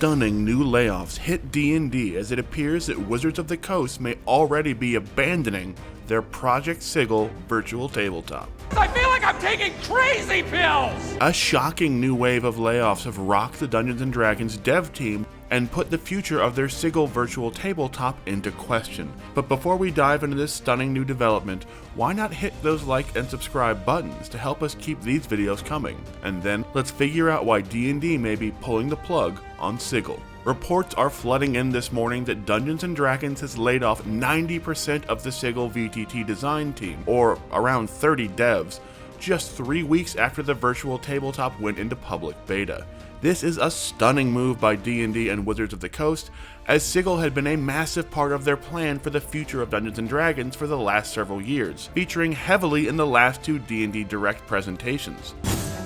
stunning new layoffs hit D&D as it appears that Wizards of the Coast may already be abandoning their Project Sigil Virtual Tabletop. I feel like I'm taking crazy pills! A shocking new wave of layoffs have rocked the Dungeons & Dragons dev team and put the future of their Sigil Virtual Tabletop into question. But before we dive into this stunning new development, why not hit those like and subscribe buttons to help us keep these videos coming? And then let's figure out why D&D may be pulling the plug on Sigil. Reports are flooding in this morning that Dungeons & Dragons has laid off 90% of the Sigil VTT design team, or around 30 devs, just 3 weeks after the virtual tabletop went into public beta. This is a stunning move by D&D and Wizards of the Coast, as Sigil had been a massive part of their plan for the future of Dungeons & Dragons for the last several years, featuring heavily in the last two D&D Direct presentations.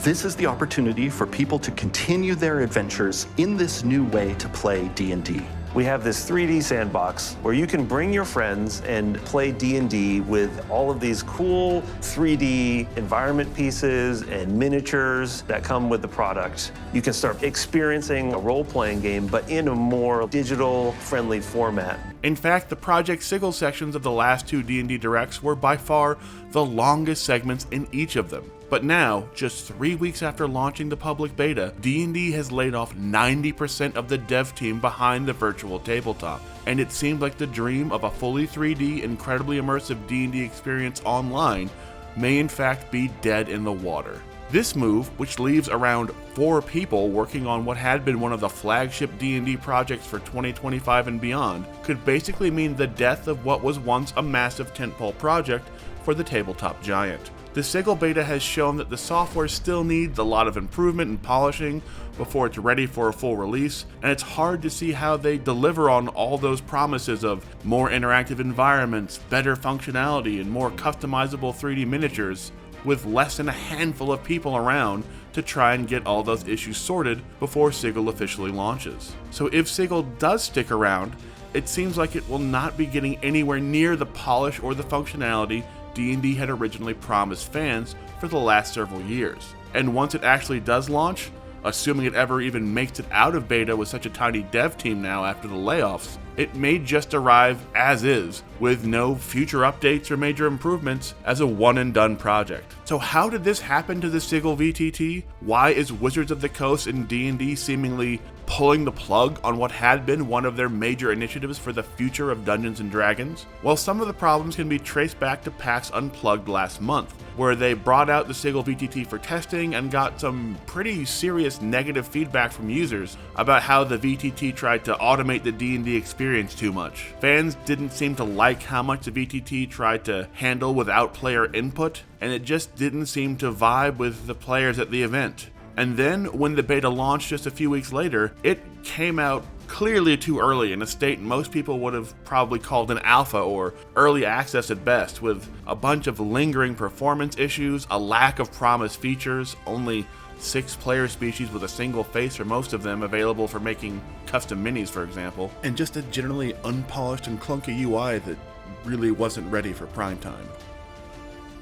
This is the opportunity for people to continue their adventures in this new way to play D&D. We have this 3D sandbox where you can bring your friends and play D&D with all of these cool 3D environment pieces and miniatures that come with the product. You can start experiencing a role-playing game, but in a more digital-friendly format. In fact, the Project Sigil sections of the last two D&D Directs were by far the longest segments in each of them. But now, just 3 weeks after launching the public beta, D&D has laid off 90% of the dev team behind the virtual tabletop, and it seemed like the dream of a fully 3D, incredibly immersive D&D experience online may in fact be dead in the water. This move, which leaves around 4 people working on what had been one of the flagship D&D projects for 2025 and beyond, could basically mean the death of what was once a massive tentpole project for the tabletop giant. The Sigil beta has shown that the software still needs a lot of improvement and polishing before it's ready for a full release, and it's hard to see how they deliver on all those promises of more interactive environments, better functionality, and more customizable 3D miniatures with less than a handful of people around to try and get all those issues sorted before Sigil officially launches. So if Sigil does stick around, it seems like it will not be getting anywhere near the polish or the functionality D&D had originally promised fans for the last several years. And once it actually does launch, assuming it ever even makes it out of beta with such a tiny dev team now after the layoffs, it may just arrive as is, with no future updates or major improvements, as a one-and-done project. So how did this happen to the Sigil VTT? Why is Wizards of the Coast and D&D seemingly pulling the plug on what had been one of their major initiatives for the future of Dungeons & Dragons? Well, some of the problems can be traced back to PAX Unplugged last month, where they brought out the Sigil VTT for testing and got some pretty serious negative feedback from users about how the VTT tried to automate the D&D experience too much. Fans didn't seem to like how much the VTT tried to handle without player input, and it just didn't seem to vibe with the players at the event. And then, when the beta launched just a few weeks later, it came out clearly too early in a state most people would have probably called an alpha or early access at best, with a bunch of lingering performance issues, a lack of promised features, only 6 player species with a single face for most of them available for making custom minis, for example, and just a generally unpolished and clunky UI that really wasn't ready for prime time.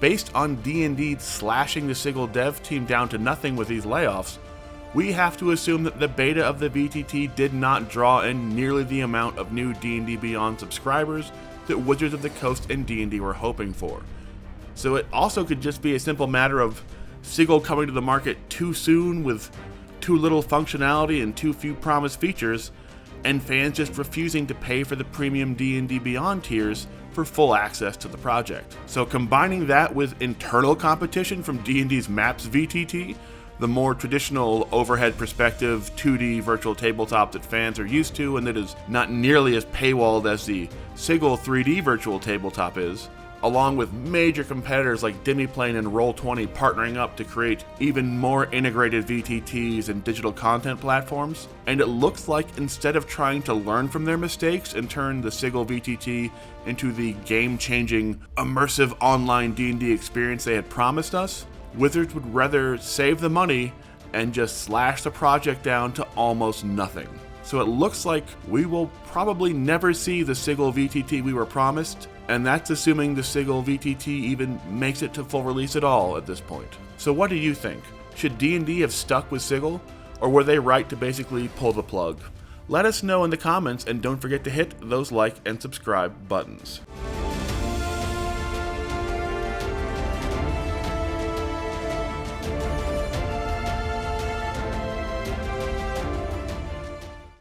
Based on D&D slashing the Sigil dev team down to nothing with these layoffs, we have to assume that the beta of the VTT did not draw in nearly the amount of new D&D Beyond subscribers that Wizards of the Coast and D&D were hoping for. So it also could just be a simple matter of Sigil coming to the market too soon with too little functionality and too few promised features, and fans just refusing to pay for the premium D&D Beyond tiers for full access to the project. So combining that with internal competition from D&D's Maps VTT, the more traditional overhead perspective 2D virtual tabletop that fans are used to and that is not nearly as paywalled as the Sigil 3D virtual tabletop is, along with major competitors like Demiplane and Roll20 partnering up to create even more integrated VTTs and digital content platforms. And it looks like instead of trying to learn from their mistakes and turn the Sigil VTT into the game-changing, immersive online D&D experience they had promised us, Wizards would rather save the money and just slash the project down to almost nothing. So it looks like we will probably never see the Sigil VTT we were promised, and that's assuming the Sigil VTT even makes it to full release at all at this point. So what do you think? Should D&D have stuck with Sigil, or were they right to basically pull the plug? Let us know in the comments, and don't forget to hit those like and subscribe buttons.